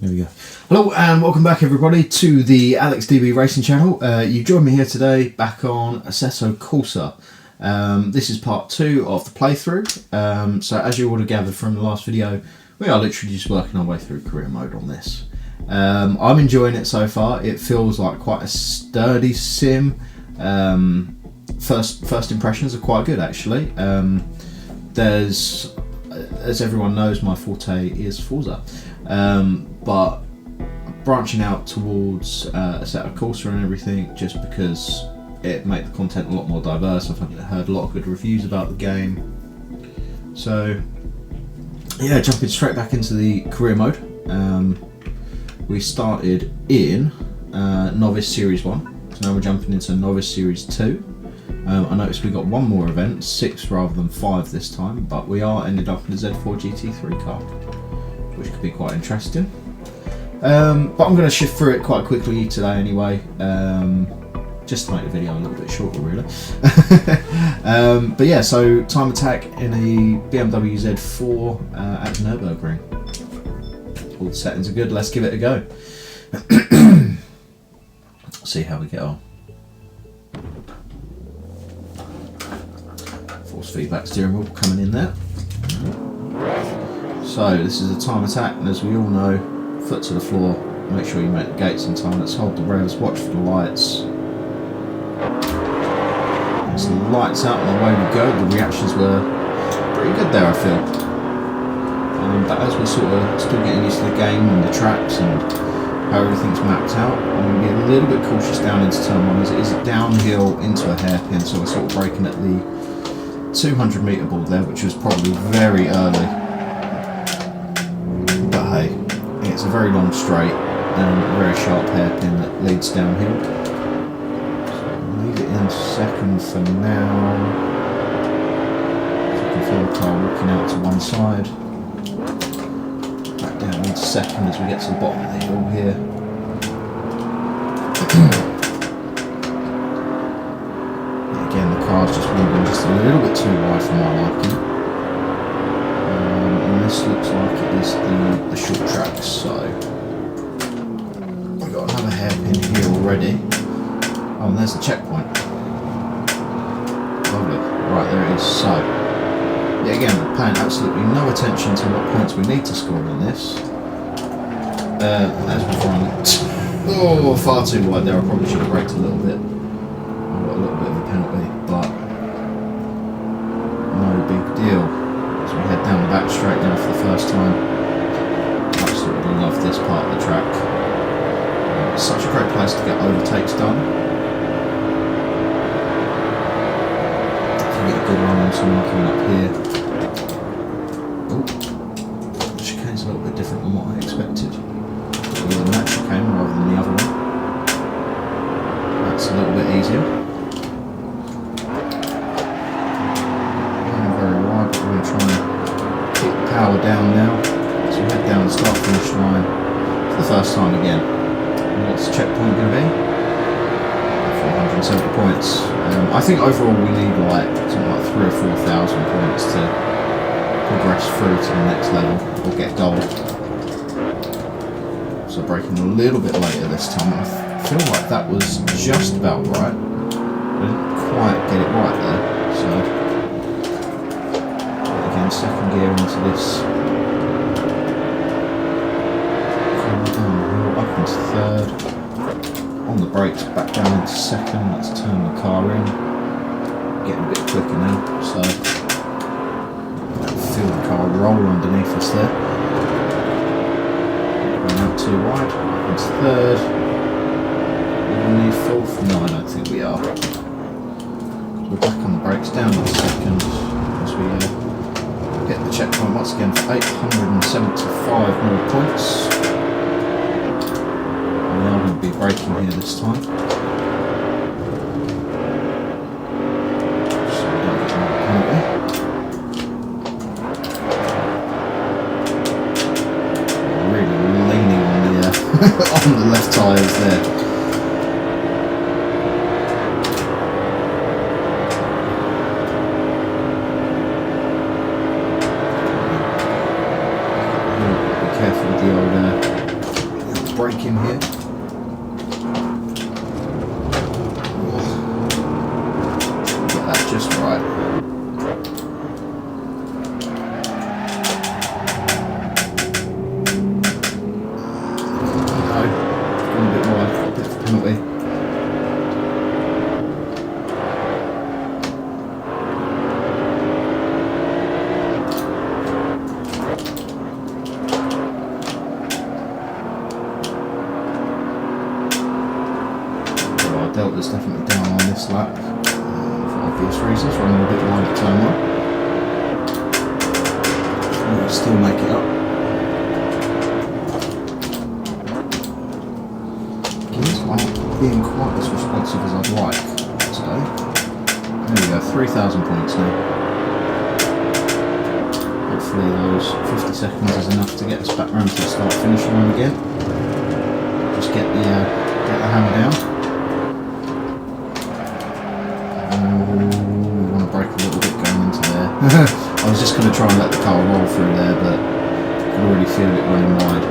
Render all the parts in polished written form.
There we go. Hello and welcome back everybody to the AlexDB Racing channel. You joined me here today back on Assetto Corsa. This is part 2 of the playthrough. So as you would have gathered from the last video, we are literally just working our way through career mode on this. I'm enjoying it so far. It feels like quite a sturdy sim. First impressions are quite good actually. As everyone knows, my forte is Forza. But branching out towards Assetto Corsa and everything, just because it made the content a lot more diverse. I've heard a lot of good reviews about the game. So yeah, jumping straight back into the career mode. We started in Novice Series 1, so now we're jumping into Novice Series 2. I noticed we got one more event, 6 rather than 5 this time, but we are ended up in a Z4 GT3 car, which could be quite interesting. But I'm going to shift through it quite quickly today anyway, just to make the video a little bit shorter really. But yeah, so time attack in a BMW Z4 at Nürburgring. All the settings are good, let's give it a go. See how we get on. Force feedback steering wheel coming in there. So this is a time attack, and as we all know, foot to the floor, make sure you make the gates in time. Let's hold the revs, watch for the lights. As the lights out and away we go. The reactions were pretty good there, I feel. But as we're sort of still getting used to the game and the tracks and how everything's mapped out, I'm going to be a little bit cautious down into turn 1 as it is downhill into a hairpin, so we're sort of braking at the 200 metre ball there, which was probably very early. But hey, it's a very long straight and a very sharp hairpin that leads downhill. So I'll leave it in second for now. So you can feel the car walking out to one side. Back down into second as we get to the bottom of the hill here. Again, the car's just moving just a little bit too wide for my liking. And this looks like it is the short track, so we've got another hairpin here already. Oh, and there's the checkpoint. Lovely. Right, there it is. So, yeah, again, paying absolutely no attention to what points we need to score in this. As we find far too wide there. I probably should have braked a little bit. I've got a little bit of a penalty, but no big deal. As we head down the back straight now for the first time. Absolutely love this part of the track. It's such a great place to get overtakes done. If you get a good run on someone coming up here. Oh, the chicane's a little bit different than what I expected. Either that chicane rather than the other one. That's a little bit easier. Very wide, but we're going to try and keep the power down now. So we head down the start finish line for the first time again. And what's the checkpoint going to be? 470 points. I think overall we need like something like 3,000 or 4,000 points to progress through to the next level or get gold. So braking a little bit later this time. I feel like that was just about right. I didn't quite get it right there. So again, second gear into this. Downhill, up into third. On the brakes, back down into second. Let's turn the car in. Getting a bit quicker now. So feel the car roll underneath us there. Out too wide, up into third. We'll need fourth? No, I don't think we are. We're back on the brakes, down to the second as we get the checkpoint once again for 875 more points. And we are going to be braking here this time. So we don't get another penalty. On the left tyres there. Be careful with the old brake in here. Get that just right. No, gone a bit wide, got a bit of a penalty. Delta's definitely down on this lap for obvious reasons, running a bit wide at turn 1. We'll still make it up. Gears aren't being quite as responsive as I'd like today. There we go, 3,000 points now. Hopefully those 50 seconds is enough to get us back round to the start finish line again. Just get the hammer down. We want to brake a little bit going into there. I was just going to try and let the car roll through there, but I could already feel it running wide.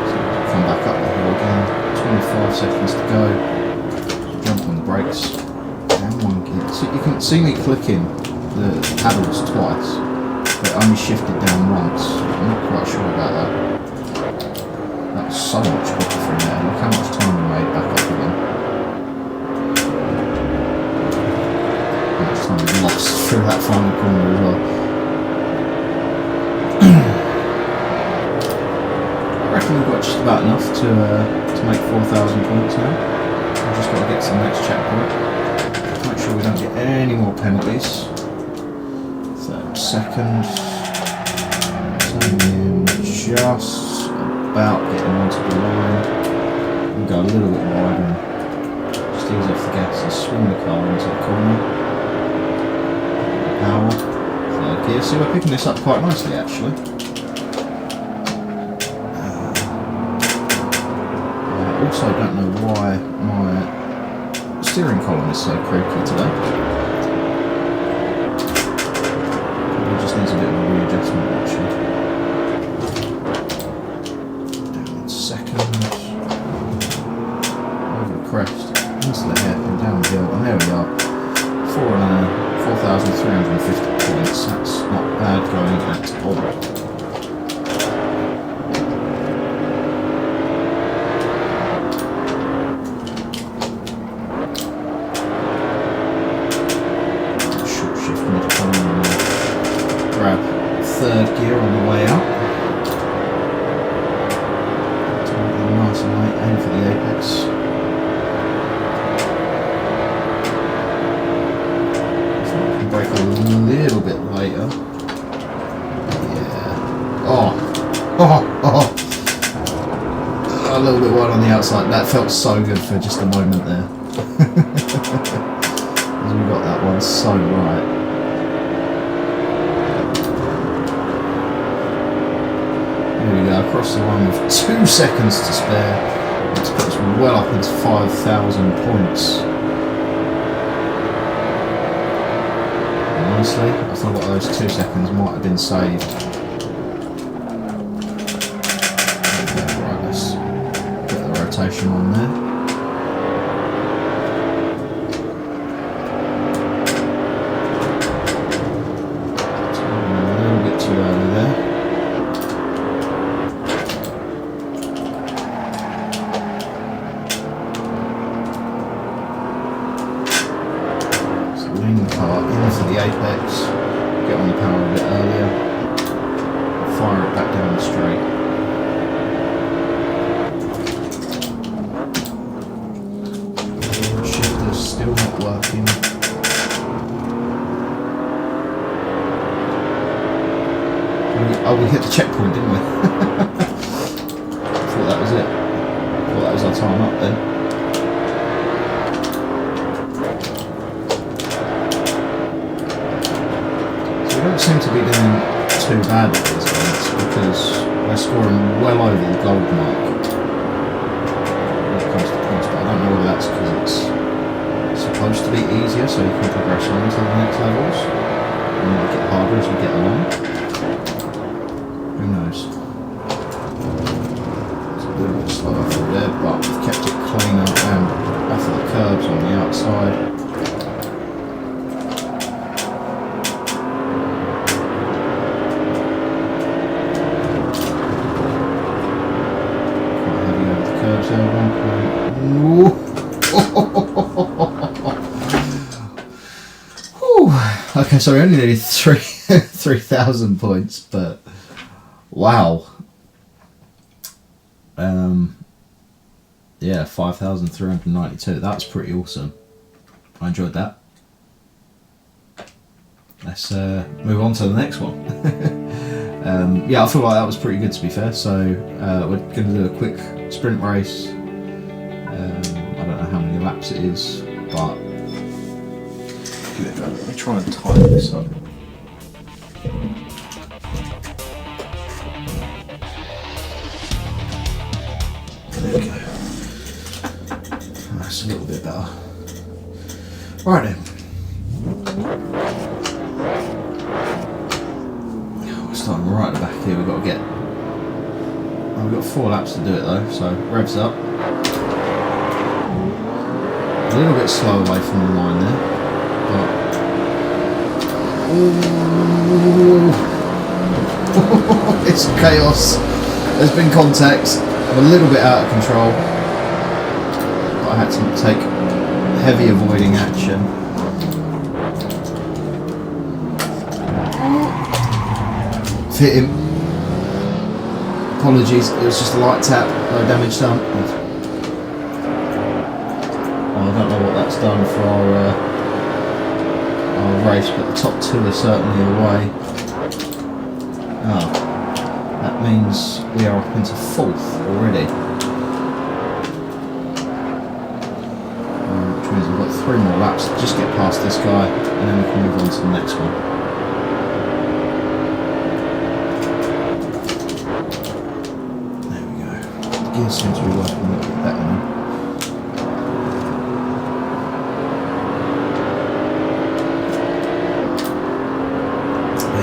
So come back up the hill again. 25 seconds to go. Jump on the brakes. Down one gear. So you can see me clicking the paddles twice, but only shifted down once. I'm not quite sure about that. That was so much quicker from there. Look how much time we made back up again. How much time we lost through that final corner as well. I reckon we've got just about enough to make 4,000 points now. We've just got to get to the next checkpoint. Make sure we don't get any more penalties. Third second. Turn in just about getting onto the line and go a little bit wide and just ease off the gas and swing the car into the corner. Power, third gear. So we're picking this up quite nicely actually. I also don't know why my steering column is so creaky today. Probably just needs a bit of a readjustment actually. Crest into the hairpin down the hill, and there we are. 4,350 points. That's not bad going at all. Short shift mid corner and grab third gear on the way out. Nice and light, aim for the apex. Brake a little bit later. Yeah. A little bit wide on the outside. That felt so good for just a moment there. As we got that one so right. Here we go, across the line with 2 seconds to spare. Let's put us well up into 5,000 points. Honestly, I thought that those 2 seconds might have been saved. Okay, right, let's get the rotation on there. A little bit too early there. Lean the car into the apex, get on the power a bit earlier, fire it back down the straight. Shifter's still not working. We hit the checkpoint, didn't we? Thought that was it. Thought that was our time up then. We don't seem to be doing too bad at these events because we're scoring well over the gold mark when it comes to points, but I don't know whether that's because it's supposed to be easier so you can progress on to the next levels and make it harder as we get along. So we only needed 3,000 points, but wow. Yeah, 5,392. That's pretty awesome. I enjoyed that. Let's move on to the next one. Yeah, I feel like that was pretty good, to be fair. So we're going to do a quick sprint race. I don't know how many laps it is, but give it a go. Let me try and time this up. There we go. That's a little bit better. Right then. We're starting right at the back here. We've got to get. Oh, we've got 4 laps to do it though, so revs up. A little bit slow away from the line there, but it's chaos. There's been contact. I'm a little bit out of control, but I had to take heavy avoiding action. Hit him. Apologies, it was just a light tap, no damage done. I don't know what that's done for our race, but the top 2 are certainly away. Oh, that means we are up into 4th already. Which means we've got 3 more laps to just get past this guy, and then we can move on to the next one. There we go. The gear seems to be working a little bit better now.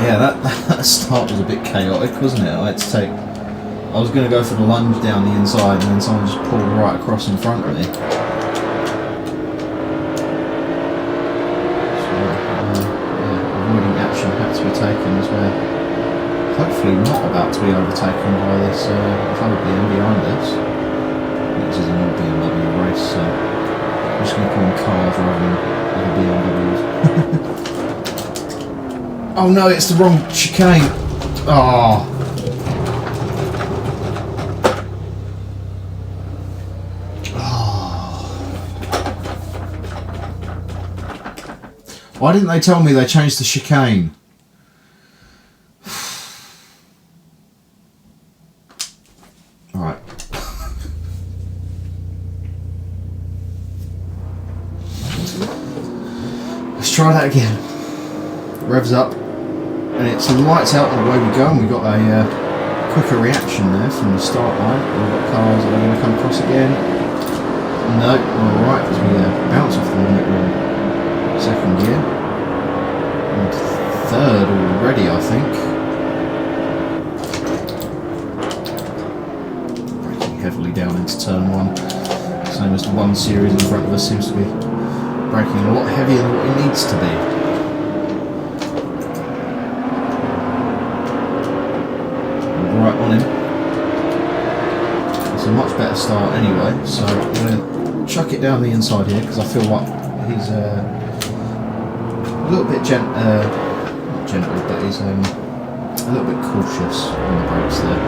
Yeah, that start was a bit chaotic, wasn't it? I had to take. I was going to go for the lunge down the inside, and then someone just pulled right across in front of me. So, yeah, avoiding action had to be taken as well. Hopefully, not about to be overtaken by this other BM behind us. This is an old BMW race, so I'm just going to call them cars rather than other BMWs. Oh no, it's the wrong chicane. Oh. Oh. Why didn't they tell me they changed the chicane? Alright. Let's try that again. Revs up. And it's lights out and away we go, and we've got a quicker reaction there from the start line. We've got cars that are going to come across again. No, alright, as we bounce off the limit, we're in 2nd gear. And 3rd already, I think. Braking heavily down into turn 1. Same as the 1 series in front of us seems to be braking a lot heavier than what it needs to be. Right on him. It's a much better start anyway, so I'm going to chuck it down the inside here because I feel like he's a little bit not gentle, but he's a little bit cautious on the brakes there.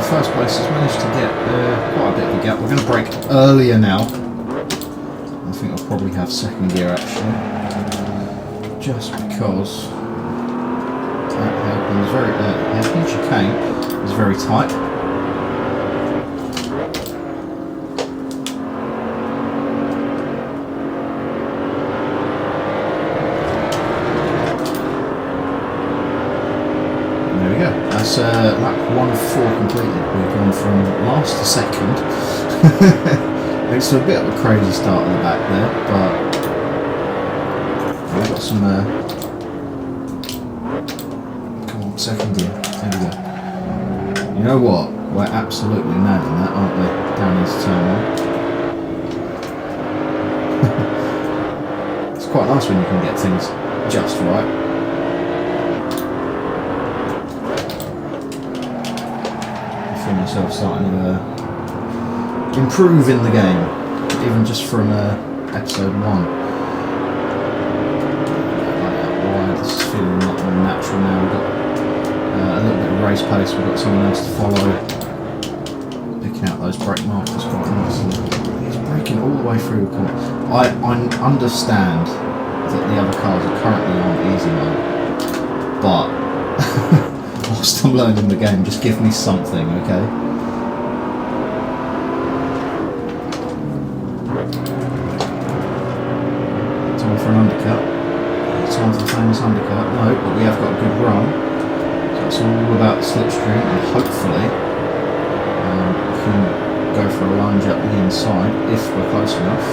First place has managed to get quite a bit of a gap. We're going to brake earlier now. I think I'll probably have 2nd gear actually, just because that hairpin is very hairpin chicane is very tight. that's lap 1-4 completed. We've gone from last to second. It's a bit of a crazy start at the back there, but we've got some. Come on, second gear. There we go. You know what? We're absolutely nailing that, aren't we? Down into turn 1. It's quite nice when you can get things just right. You feel yourself starting to improve in the game, even just from episode 1. Like that wide, this is feeling a lot more natural now. We've got a little bit of race pace, we've got someone else to follow. Picking out those brake markers quite nice. And he's braking all the way through the corner. I understand that the other cars are currently on easy mode, but whilst I'm learning the game, just give me something, okay? Time for an undercut. Time for the famous undercut. No, but we have got a good run. So it's all about the slipstream, and hopefully we can go for a lunge up the inside if we're close enough.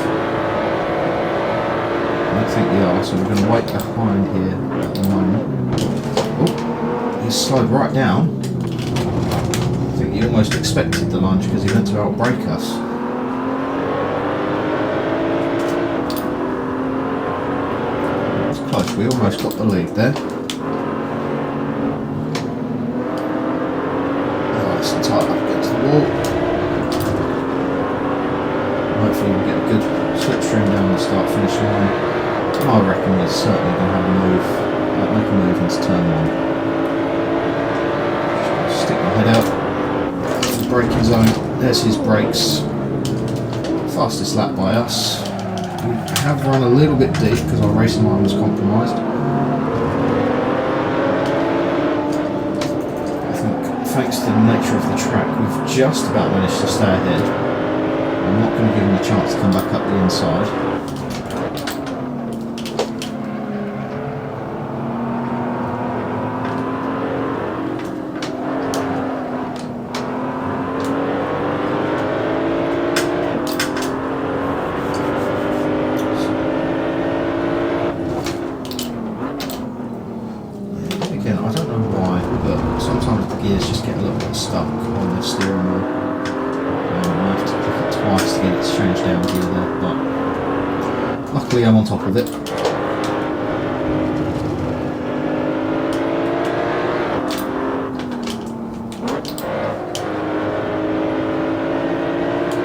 I don't think we are, so we're going to wait behind here at the moment. Oh, he's slowed right down. I think he almost expected the lunge because he went to outbrake us. It's close, we almost got the lead there. Nice and tight up against the wall. Hopefully we'll get a good slipstream down the start-finish line. I reckon we're certainly going to have a move, make a move into turn 1. Just stick my head out. That's the braking zone. There's his brakes. Fastest lap by us. We have run a little bit deep because our racing line was compromised. I think thanks to the nature of the track, we've just about managed to stay ahead. I'm not going to give him a chance to come back up the inside. Again, I don't know why, but sometimes the gears just get a little bit stuck on the steering wheel. I have to click it twice to get it to change down gear there, but luckily I'm on top of it.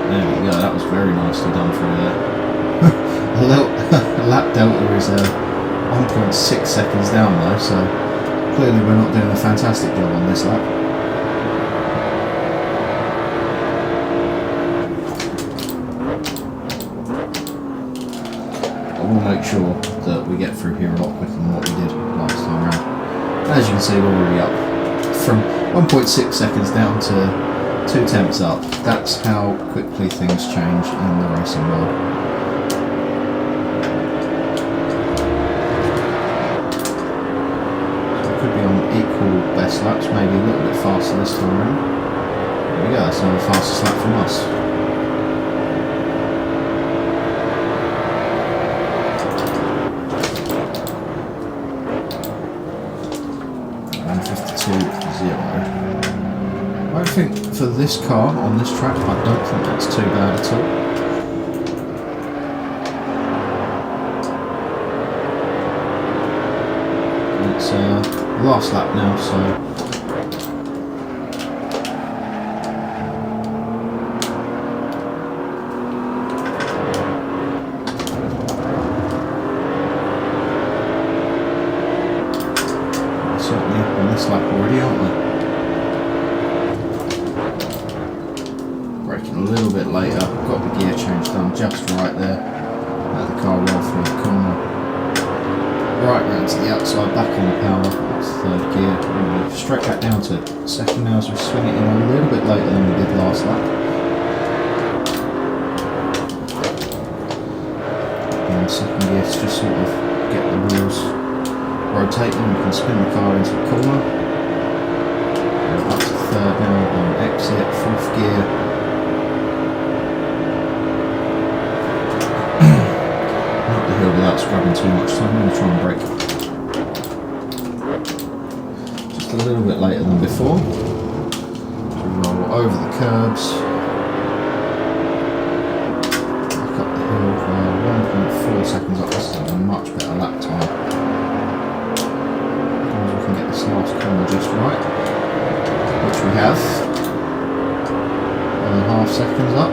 There we go, that was very nicely done through there. A lap delta is 1.6 seconds down though, so clearly we're not doing a fantastic job on this lap. We'll make sure that we get through here a lot quicker than what we did last time around. As you can see, we're already up from 1.6 seconds down to 2 tenths up. That's how quickly things change in the racing world. So we could be on equal best laps, maybe a little bit faster this time around. There we go, that's now the fastest lap from us. 152.0. I think for this car on this track, I don't think that's too bad at all. It's last lap now, so certainly up on this lap already, aren't we? Braking a little bit later, got the gear change done just right there. Let the car roll through the corner. Right round to the outside, back on the power, that's third gear. We'll straight back down to second now as we swing it in a little bit later than we did last lap. And second gear to just sort of get the wheels rotating, we can spin the car into the corner. gear. Not the hill without scrubbing too much, so I'm going to try and brake just a little bit later than before. Roll over the curbs. Back up the hill for 1.4 seconds up. This is a much better lap time. We can get this last corner just right, which we have. 1.5 seconds up.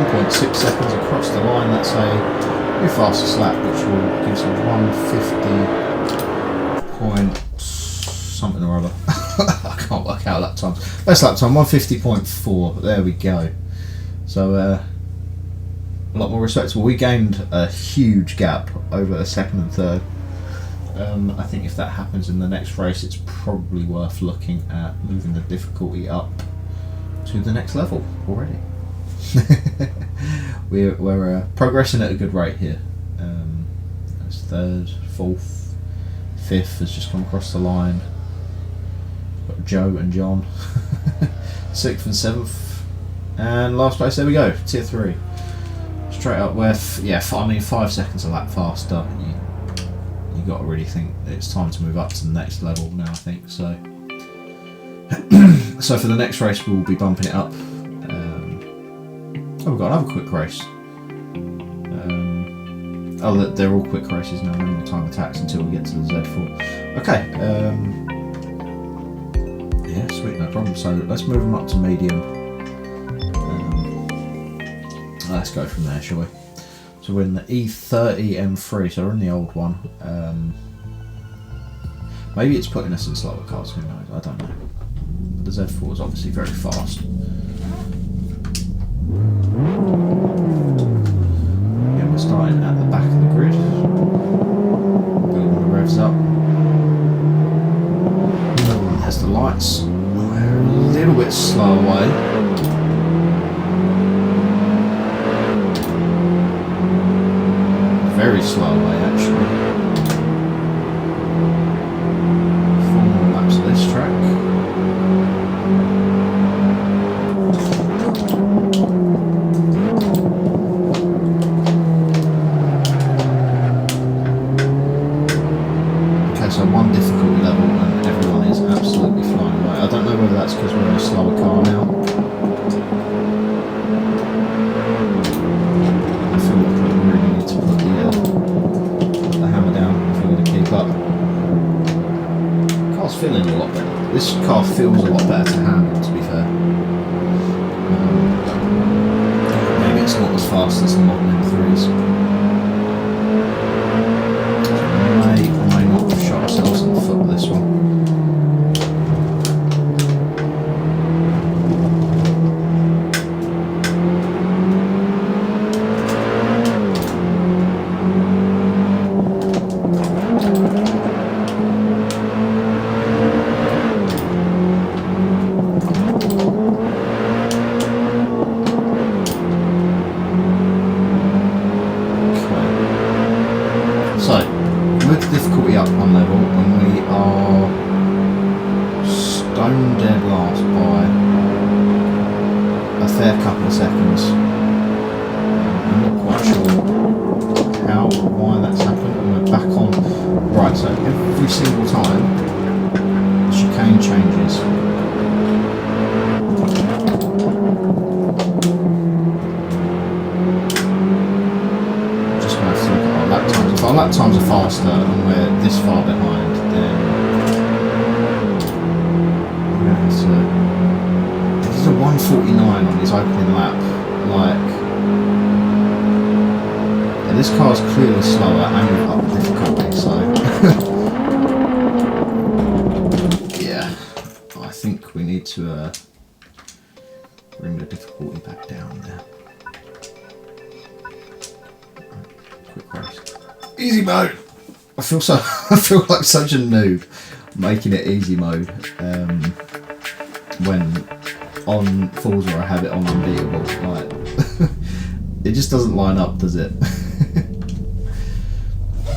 1.6 seconds across the line. That's a new fastest lap, which will give us a 150 point something or other. I can't work out lap times. Best lap time 150.4. There we go. So a lot more respectable. We gained a huge gap over a second and third. I think if that happens in the next race, it's probably worth looking at moving the difficulty up to the next level already. we're progressing at a good rate here. That's third, fourth, fifth has just come across the line. Got Joe and John. Sixth and seventh, and last place. There we go. Tier 3. Straight up. Where 5 seconds a lap faster. You got to really think that it's time to move up to the next level now. I think so. So for the next race, we'll be bumping it up. We've got another quick race. They're all quick races now. No more time attacks until we get to the Z4. Okay. Yeah, sweet, no problem. So let's move them up to medium. Let's go from there, shall we? So we're in the E30 M3, so we're in the old one. Maybe it's putting us in slower cars, who knows? I don't know. But the Z4 is obviously very fast. Again, we're starting at the back of the grid. Building the revs up. There's the lights. We're a little bit slow away. Very slow away, actually. 4 more laps of this track. Okay, so one difficulty level and everyone is absolutely flying away. I don't know whether that's because we're in a slower car now. I feel like we really need to put the hammer down if we're going to keep up. The car's feeling a lot better. This car feels a lot better to handle, to be fair. Maybe it's not as fast as the modern M3s. So we may or may not have shot ourselves in the foot with this one. Difficulty up one level, and we are stone dead last by a fair couple of seconds. I'm not quite sure how or why that's happened, and we're back on. Right, so every single time the chicane changes. If our lap times are faster and we're this far behind, then we're going to have to... If there's a 149 on his opening lap, like... Yeah, this car's clearly slower and we've upped the difficulty, so... yeah, I think we need to bring the difficulty back down there. Quick race. Easy mode. I feel like such a noob making it easy mode when on Forza I have it on unbeatable. Like it just doesn't line up, does it?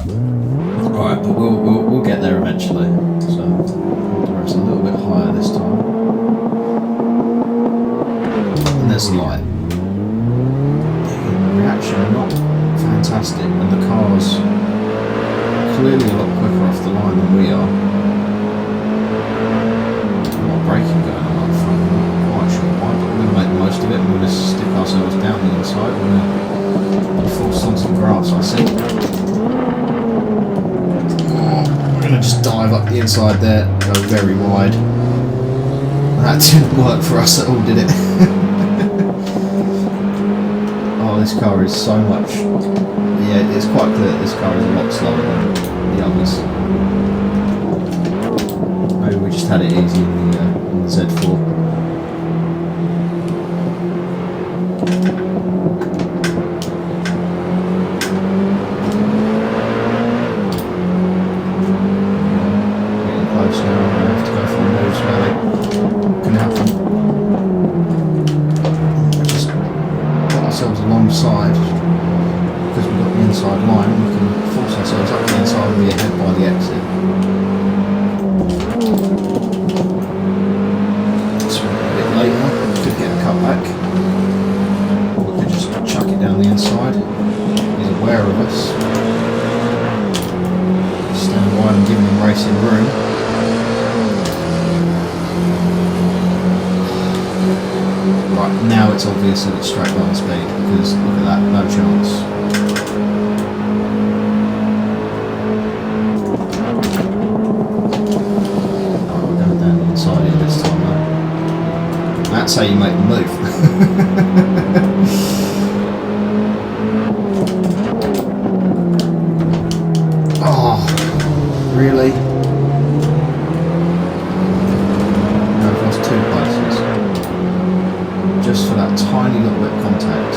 Alright, but we'll get there eventually. So hold the revs a little bit higher this time. to light. The reaction not fantastic, and the car's clearly a lot quicker off the line than we are. A lot of braking going on up front, I'm not quite sure why, but we're going to make the most of it and we're going to stick ourselves down the inside. We're going to be forced onto the grass, I see. We're going to just dive up the inside there, go very wide. That didn't work for us at all, did it? Oh, this car is so much... Yeah, it's quite clear that this car is a lot slower than the others. Maybe we just had it easy in the Z4. Getting close now, I'm going to have to go for the moves where they can happen. Just put ourselves alongside. Because we've got the inside line, we can force ourselves up the inside and be ahead by the exit. So a bit later, we could get a cut back, or we could just chuck it down the inside. He's aware of us. Stand wide and giving him racing room. Right, now it's obvious that it's straight line speed, because look at that, no chance. That's how you make the move. Oh, really? No, I've lost 2 places. Just for that tiny little bit of contact.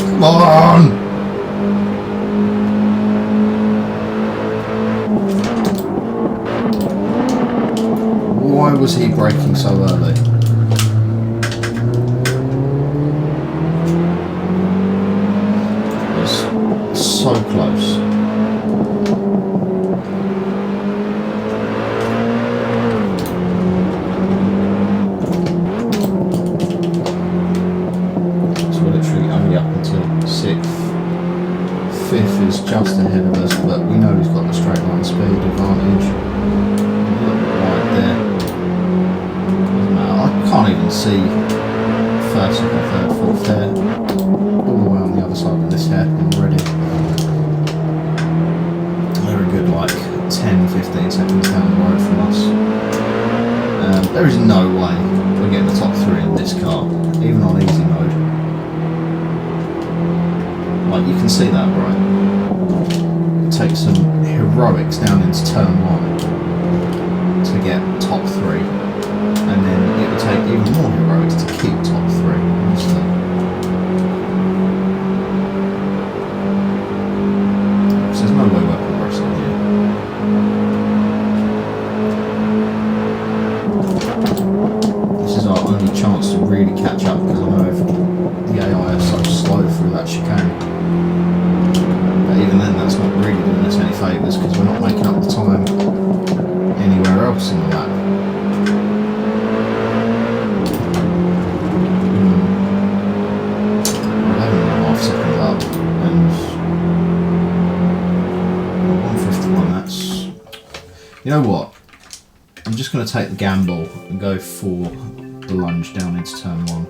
Come on! Why was he braking so early? It was so close. So we're literally only up until 6th. 5th is just ahead of us, but we know he's got the straight line speed advantage. A little bit wide there. Can't even see 1st, 2nd, 3rd, 4th there. All the way on the other side of this hairpin already. They're a good like 10-15 seconds down the road from us. There is no way we're getting the top 3 in this car, even on easy mode. Like, you can see that, right? It takes some heroics down into turn 1 to get top 3. And then it would take even more heroics to keep top 3, honestly. Because there's no way we're progressing here. This is our only chance to really catch up, because I know if the AI are so slow through that chicane. But even then, that's not really doing us any favours, because we're not making up the time anywhere else in the lap. 11.5 seconds up, and 151, that's... You know what? I'm just going to take the gamble and go for the lunge down into turn 1.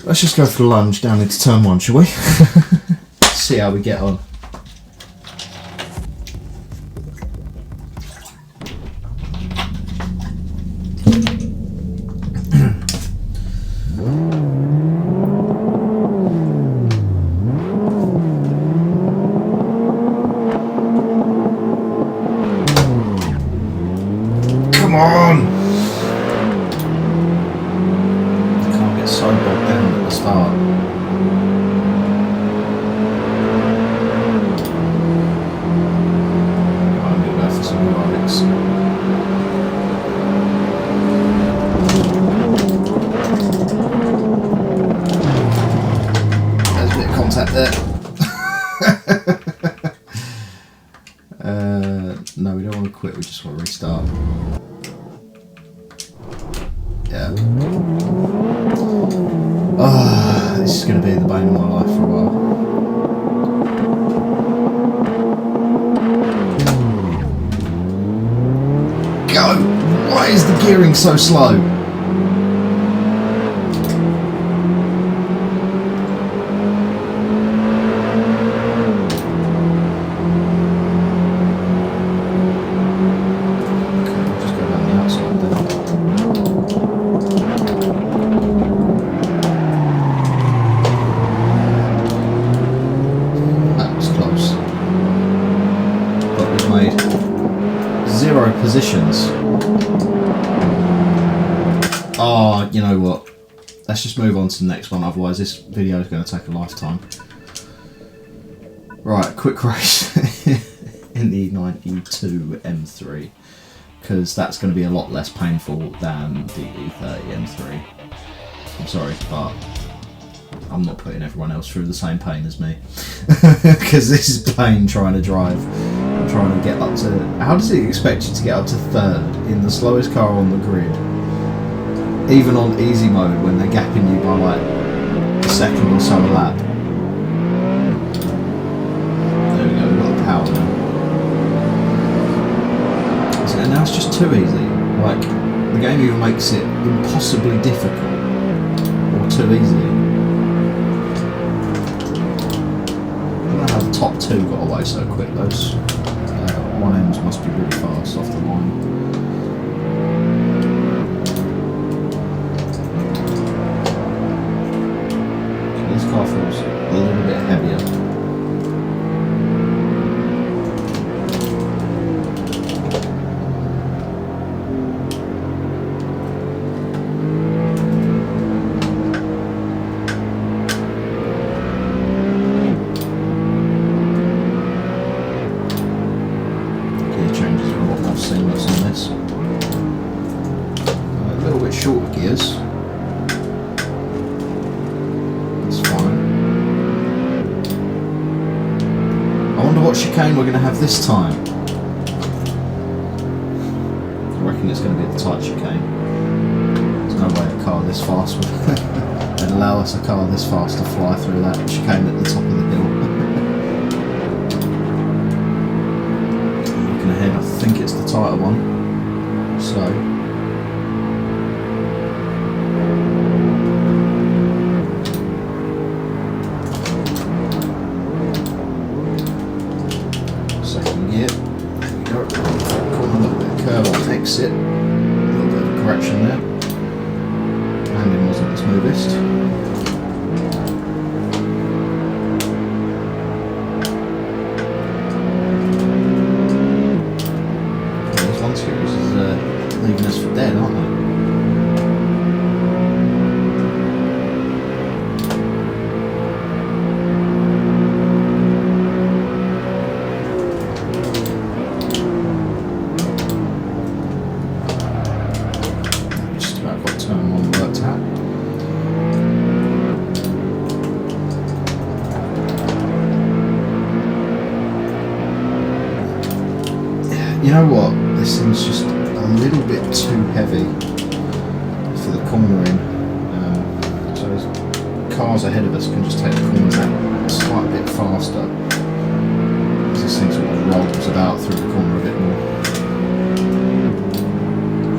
Let's just go for the lunge down into turn 1, shall we? See how we get on. Come on! So bogged down at the start. I'm going to go for some heroics. just want to restart. Yeah. Ah, this is going to be the bane of my life for a while. Go! Why is the gearing so slow? Positions. Oh, you know what? Let's just move on to the next one, otherwise this video is going to take a lifetime. Right, quick race in the 92 M3, because that's going to be a lot less painful than the E30 M3. I'm sorry, but I'm not putting everyone else through the same pain as me, because this is pain trying to drive. Trying to get up to... How does it expect you to get up to third in the slowest car on the grid? Even on easy mode when they're gapping you by like a second or so a lap. There we go, we've got the power now. So now it's just too easy. Like, the game either makes it impossibly difficult or too easy. I don't know how the top two got away so quick. Those 1Ms must be really fast off the line. So this car feels a little bit heavier. Seamless on this. A little bit shorter gears. That's fine. I wonder what chicane we're going to have this time. I reckon it's going to be the tight chicane. There's no way a car this fast would allow us a car this fast to fly through that chicane at the top of the hill. Ahead, I think it's the tighter one, so second gear, there we go, caught a little bit of curve on exit, a little bit of a correction there, landing wasn't the smoothest. Leaving us for dead, aren't they? Just about got turn one worked out. You know what? This thing's just a little bit too heavy for the cornering, so cars ahead of us can just take the corners out a slight bit faster. This thing sort of rolls about through the corner a bit more.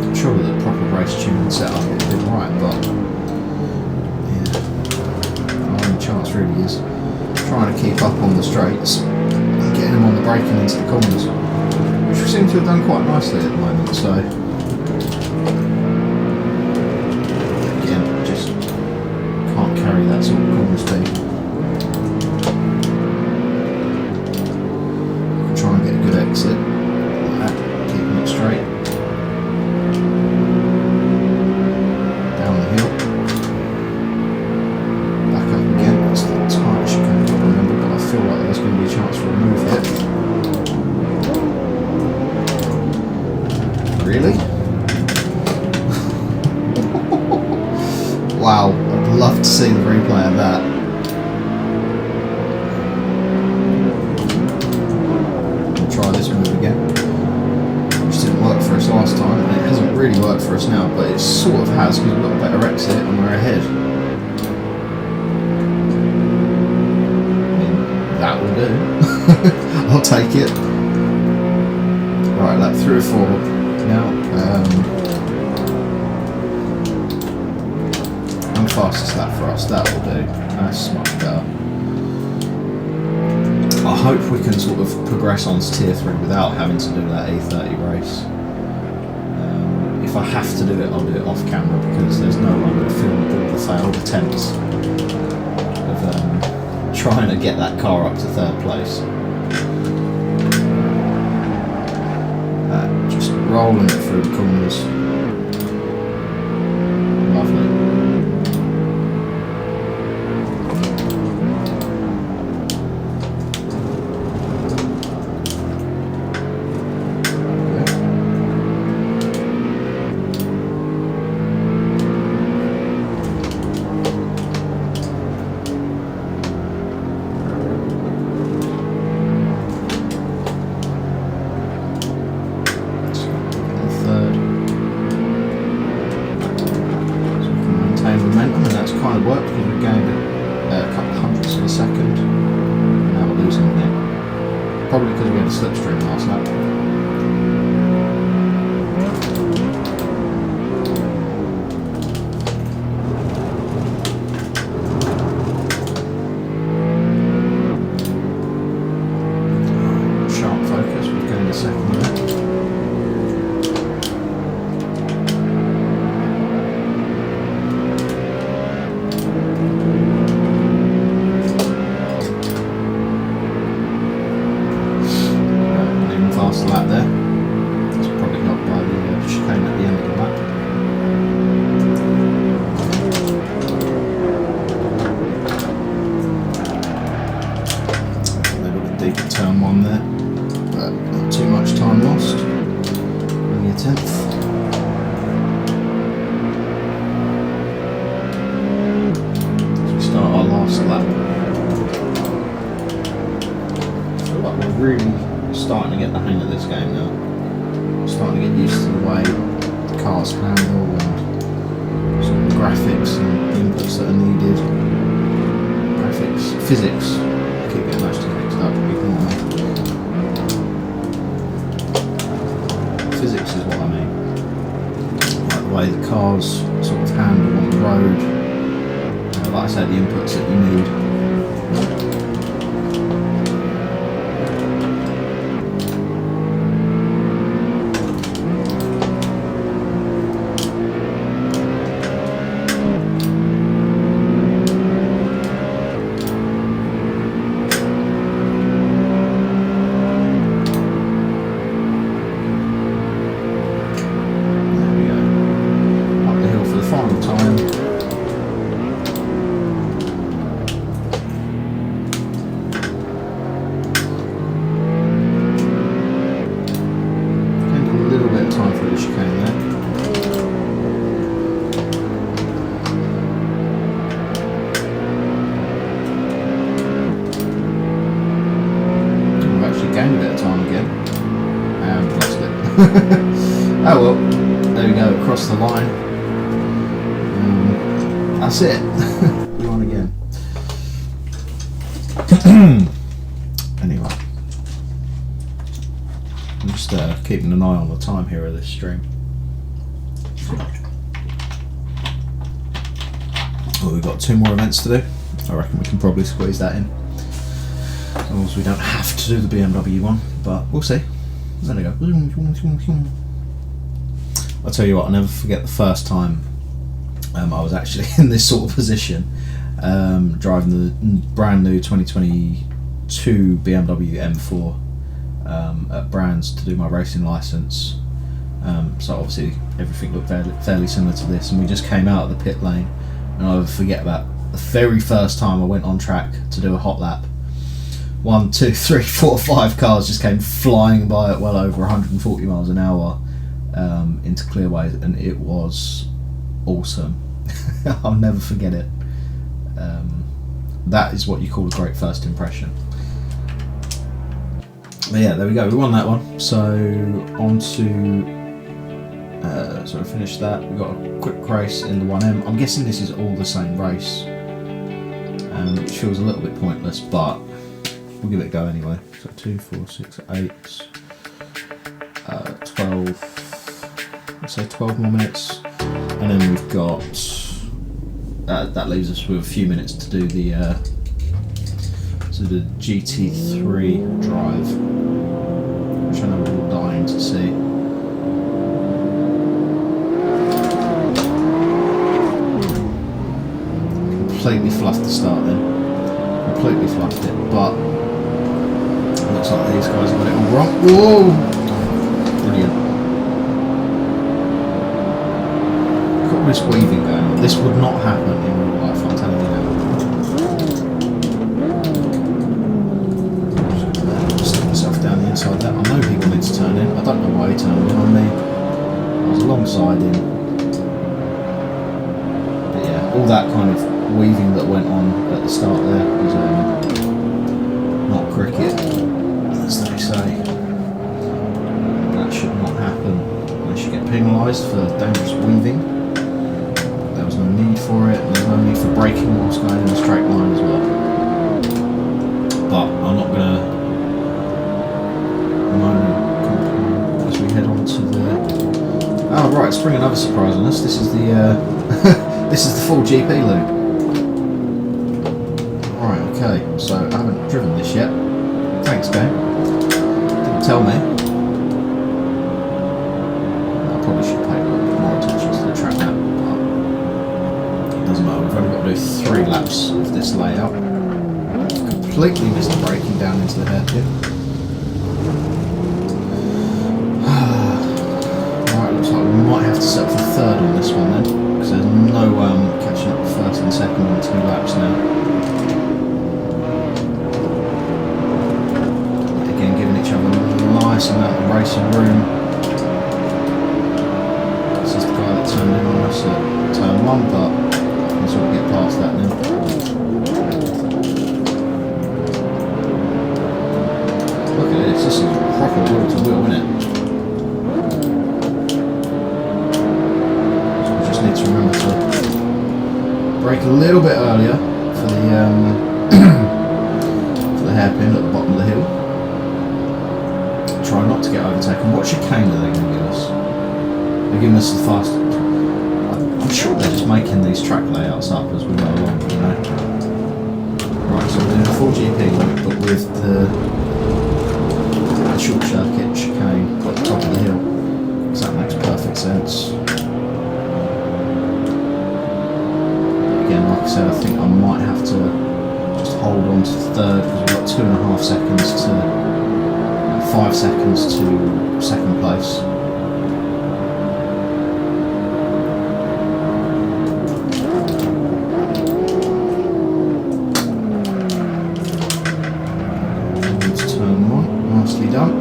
I'm sure with a proper race tuning setup it'd be right, but yeah, our only chance really is trying to keep up on the straights and getting them on the braking into the corners, which we seem to have done quite nicely at the moment, so again, just can't carry that sort of corner speed. I'll try and get a good exit like that, keeping it straight. Down the hill. Back up again, that's the tight chicane, I can't remember, but I feel like there's going to be a chance for a move here. Really? Wow, I'd love to see the replay of that. We'll try this move again. Just didn't work for us now, but it sort of has because we've got a better exit and we're ahead. I mean, that will do. I'll take it. Right, lap 3 or 4 now. And fastest lap for us, that will do. That's much better. I hope we can sort of progress on to tier 3 without having to do that E30 race. If I have to do it, I'll do it off camera because there's no way I'm going to film all the failed attempts of trying to get that car up to 3rd place. Just rolling it through the corners. Lovely. Worked because we gained a couple of hundredths of a second, and now we're losing again. Probably because we had a slipstream last lap. Sharp focus, we've gained a second there. Lap there. It's probably helped by the chicane at the end of the lap. A little bit deeper turn 1 there, but not too much time lost. Only a 10th. As we start our last lap. I feel like we're really starting to get the hang of this game now. Starting to get used to the way the cars handle and sort of the graphics and the inputs that are needed. Graphics, physics. I keep getting those two mixed up, ignore me. Physics is what I mean. Like the way the cars sort of handle on the road. Like I said, the inputs that you need. Gained a bit of time again and lost it. Oh well, there we go, across the line. That's it. We won again. Anyway, I'm just keeping an eye on the time here of this stream. Well, we've got 2 more events to do. I reckon we can probably squeeze that in. As long as we don't have to do the BMW one, but we'll see. There we go. I'll tell you what, I'll never forget the first time I was actually in this sort of position, driving the brand new 2022 BMW M4 at Brands to do my racing licence. So obviously everything looked fairly similar to this, and we just came out of the pit lane, and I'll never forget about the very first time I went on track to do a hot lap. 1, 2, 3, 4, 5 cars just came flying by at well over 140 miles an hour into clearways, and it was awesome. I'll never forget it. That is what you call a great first impression. But yeah, there we go, we won that one. So on to So I finished that. We got a quick race in the 1M. I'm guessing this is all the same race, which feels a little bit pointless, but we'll give it a go anyway. So 2, 4, 6, 8, 12. Let's say 12 more minutes, and then we've got that leaves us with a few minutes to do the GT3 drive, which I know we're all dying to see. Completely fluffed the start then. Completely fluffed it, but it looks like these guys have got it all wrong. Whoa! Brilliant. Got all this weaving going on. This would not happen in real life, I'm telling you now. Just stick myself down the inside there. I know he wanted to turn in. I don't know why he turned in on me. I was alongside him. But yeah, all that kind of weaving that went on at the start there was not cricket, as they say. That should not happen. They should get penalised for dangerous weaving. There was no need for it, and there's no need for braking whilst going in a straight line as well. But I'm not going to moan as we head on to the... Oh right, spring another surprise on us. This is the this is the full GP loop. Right, okay, so I haven't driven this yet. Thanks, game. Didn't tell me. I probably should pay a little bit more attention to the track map, but it doesn't matter. We've only got to do 3 laps of this layout. Completely missed the braking down into the hairpin. Right, looks like we might have to settle for 3rd on this one then, because there's no catching up with 1st and 2nd on 2 laps now. Nice amount of racing room. This is the guy that turned in on us at turn 1, but I can sort of get past that now. Look at this, this is proper wheel to wheel, isn't it? So we just need to remember to brake a little bit earlier for the for the hairpin at the bottom of the hill. Try not to get overtaken. What chicane are they going to give us? They're giving us the fast. I'm sure they're just making these track layouts up as we go along, you know. Right, so we're doing a full GP loop, but with the short circuit chicane at the top of the hill, because that makes perfect sense. Again, like I said, I think I might have to just hold on to 3rd because we've got 2.5 seconds to 5 seconds to 2nd place. It's turn 1, nicely done.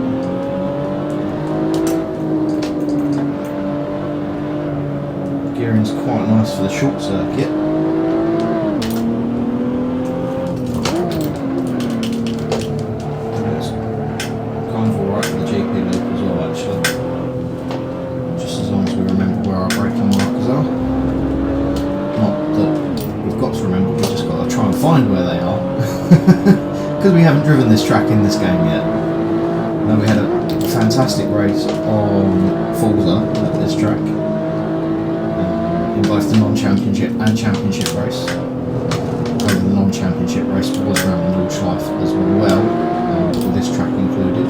Gearing's quite nice for the short circuit. Because we haven't driven this track in this game yet. Now we had a fantastic race on Forza at this track, in both the non-championship and championship race. Over the non-championship race was around the Nordschleife as well, with this track included.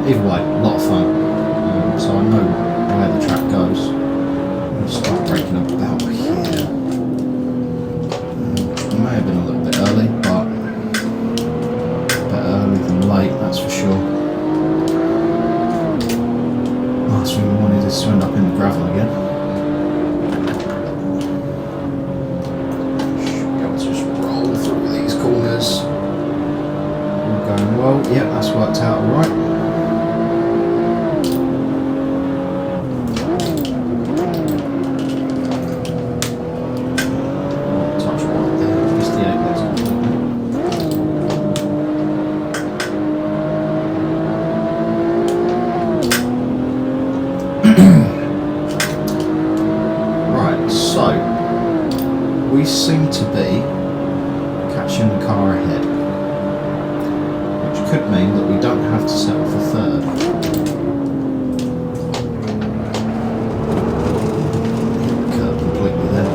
Either way, a lot of fun. So I know where the track goes. We'll start breaking up about here. It may have been a little bit early, but better early than late, that's for sure. Last thing we wanted is to end up in the gravel again. Should be able to just roll through these corners. All going well. Yep, that's worked out alright. seem to be catching the car ahead, which could mean that we don't have to settle for third. Curb completely there.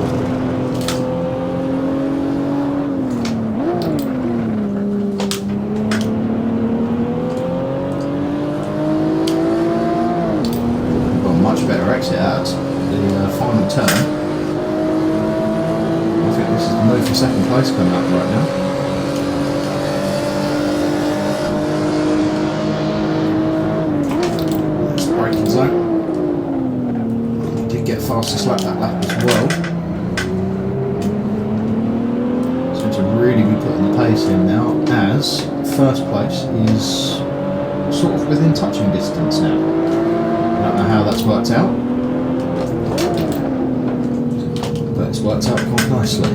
We've got a much better exit out the final turn. I think this is the move for second place coming up right now. That's the braking zone. We did get fastest lap that lap as well. Seems to really be putting the pace in now, as first place is sort of within touching distance now. I don't know how that's worked out, but it's worked out quite nicely.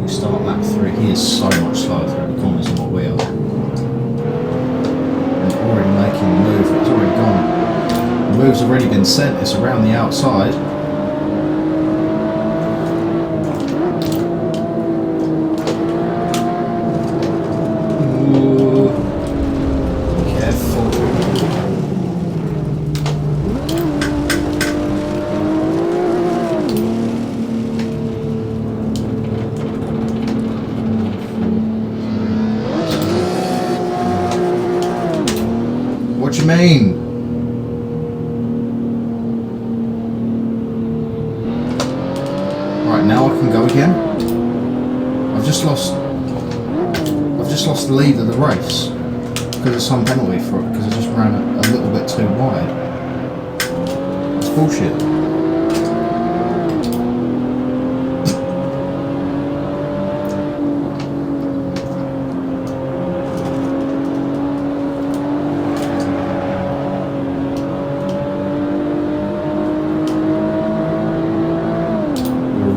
You start lap 3, he is so much slower through the corners than what we are. And already making the move, it's already gone. The move's already been sent, it's around the outside. Ooh. Careful. What do you mean? Right, now I can go again. I've just lost the lead of the race because of some penalty for it, because I just ran a little bit too wide. It's bullshit.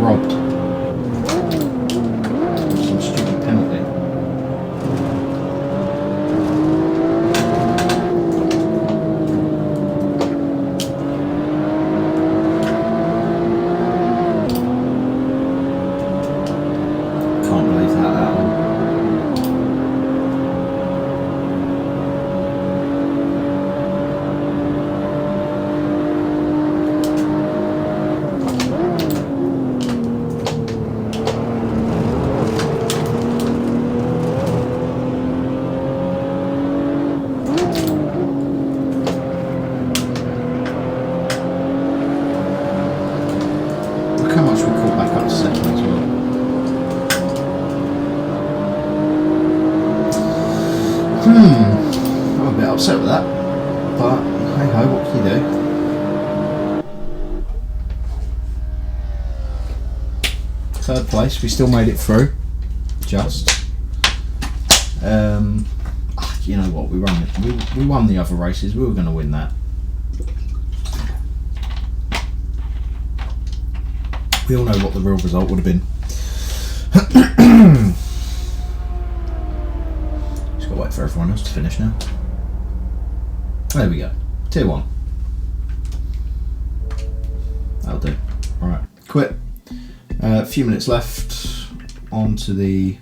Robbed. Some stupid penalty. Can't believe that at all. Look how much we caught back up to second as well. I'm a bit upset with that, but hey ho, what can you do? Third place, we still made it through. Just. You know what? We won the other races. We were going to win that. We all know what the real result would have been. Just got to wait for everyone else to finish now. There we go. Tier 1. That'll do. Alright, quit. A few minutes left. On to the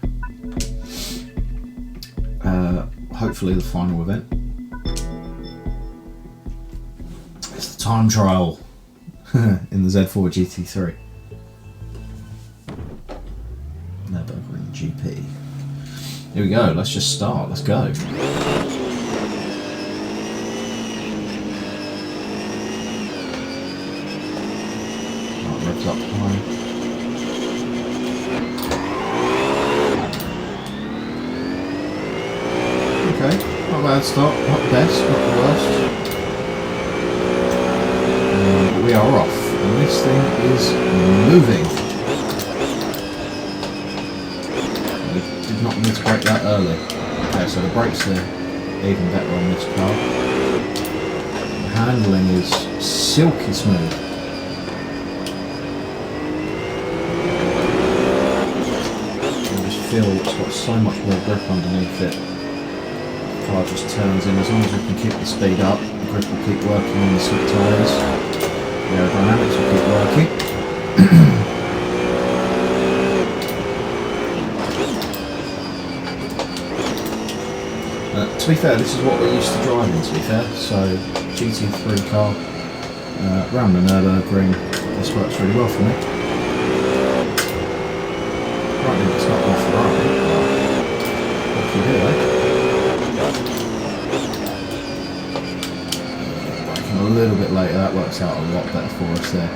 hopefully the final event. It's the time trial in the Z4 GT3. Nürburgring GP. Here we go, let's just start, let's go. Right, revs up high. Okay, not a bad start, not the best, not the worst. We are off, and this thing is moving. We did not need to brake that early. Okay, so the brakes are even better on this car. The handling is silky smooth. I just feel it's got so much more grip underneath it. The car just turns in. As long as we can keep the speed up, the grip will keep working on the slick tyres. The aerodynamics will keep working. to be fair, this is what we're used to driving, to be fair. So, GT3 car, around the Nürburgring, this works really well for me. Right, it's not off Ferrari, but what can you do, eh? Braking a little bit later, that works out a lot better for us there.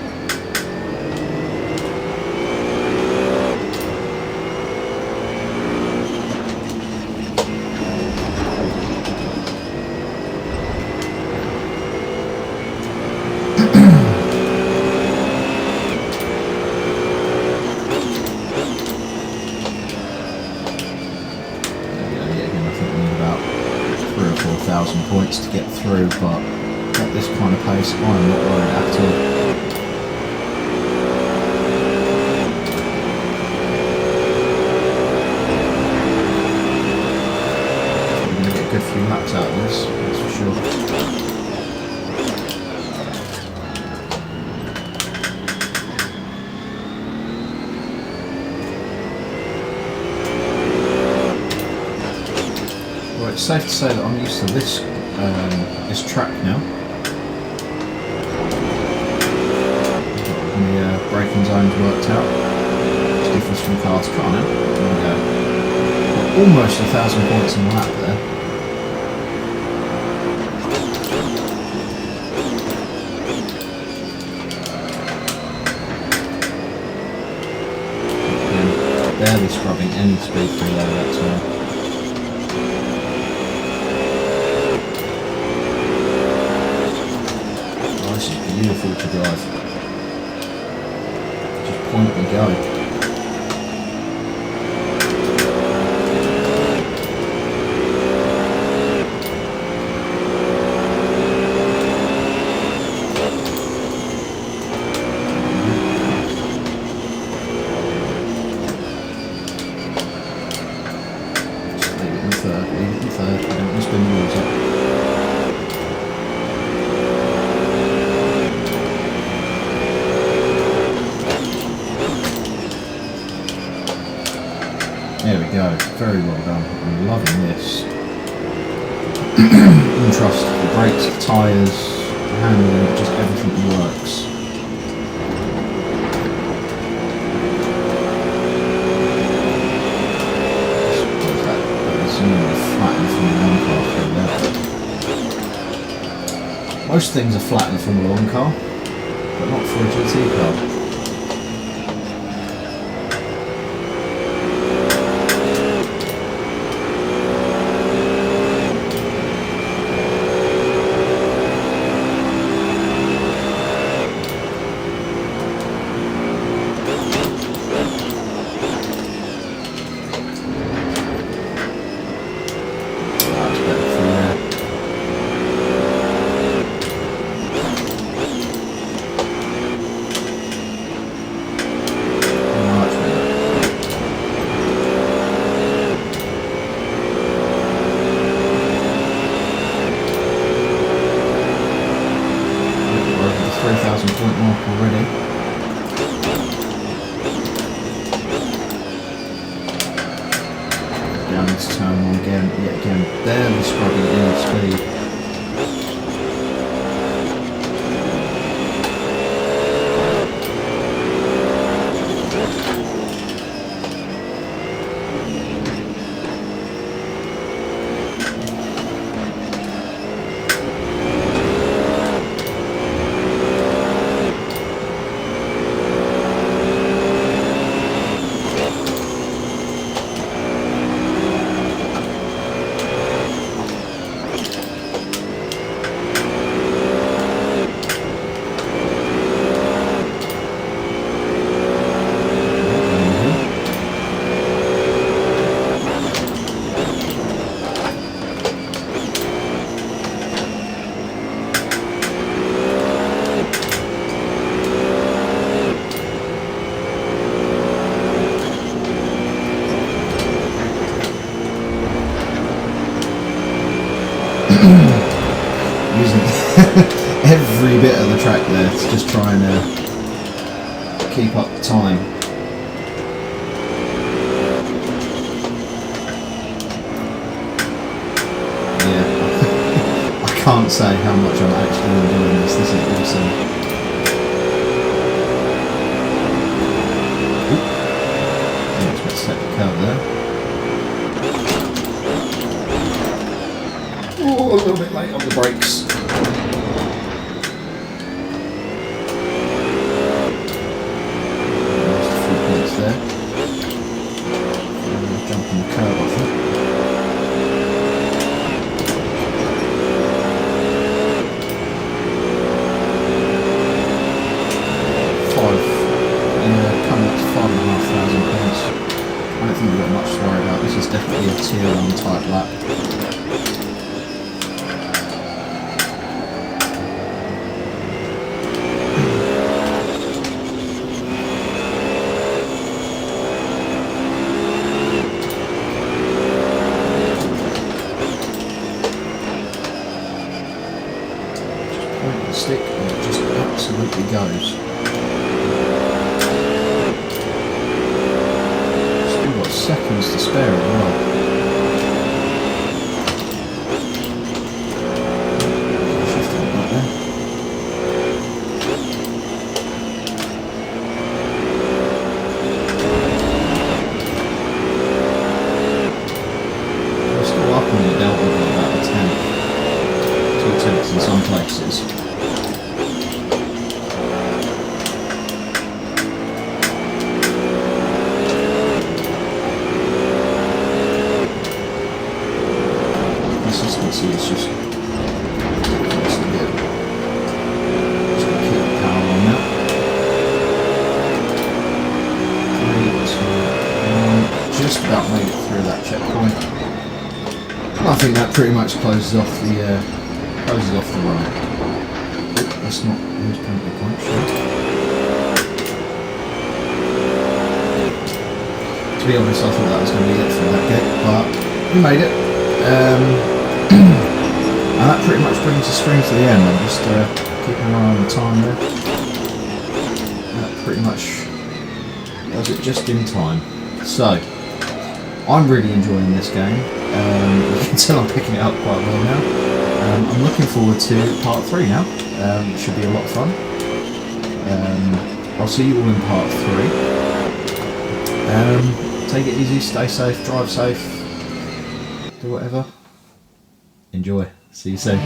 Points to get through, but at this kind of pace I'm not worried at all. We're going to get a good few laps out of this, that's for sure. Well, it's safe to say that I'm used to this track now. And the braking zones worked out. It's different from car to car now. There we go. Almost 1,000 points in the lap there. Again, barely scrubbing any speed through there that time. Beautiful to drive. Just point and go. Just leave it in third, leave it in third. I don't want to spin the wheels up. There we go, very well done. I'm loving this. And trust the brakes, the tyres, the handling, just everything works. That's really flattened from the 1 car through there. Most things are flat in a Formula 1 car, but not for a GT car. Already. Down this turn one again, yet again, barely scrubbing any speed. Using every bit of the track there to just try and keep up time. can't say how much I'm actually enjoying this. This is awesome. Let's set the curve there. Oh, a little bit late on the brakes. There's a few points there. Jump on the curve, I think. Coming up to £5,500 points. I don't think we've got much to worry about. This is definitely a tier 1 type lap. Just point the stick and it just absolutely goes. Seconds to spare as well. Shifting it right there. We're still up on the delta by about a tenth. 2 tenths in some places. Consistency is just good. Just gonna keep the power on that. 3, 2, 1. Just about made it through that checkpoint. I think that pretty much closes off the run. Oh, that's not his penalty point, sure. To be honest, I thought that was going to be it for that gate, but we made it. And that pretty much brings the string to the end. I'm just keeping an eye on the time there. That pretty much does it just in time. So, I'm really enjoying this game. You can tell I'm picking it up quite well now. I'm looking forward to part 3 now. It should be a lot of fun. I'll see you all in part 3. Take it easy, stay safe, drive safe. Do whatever. Enjoy. See you soon.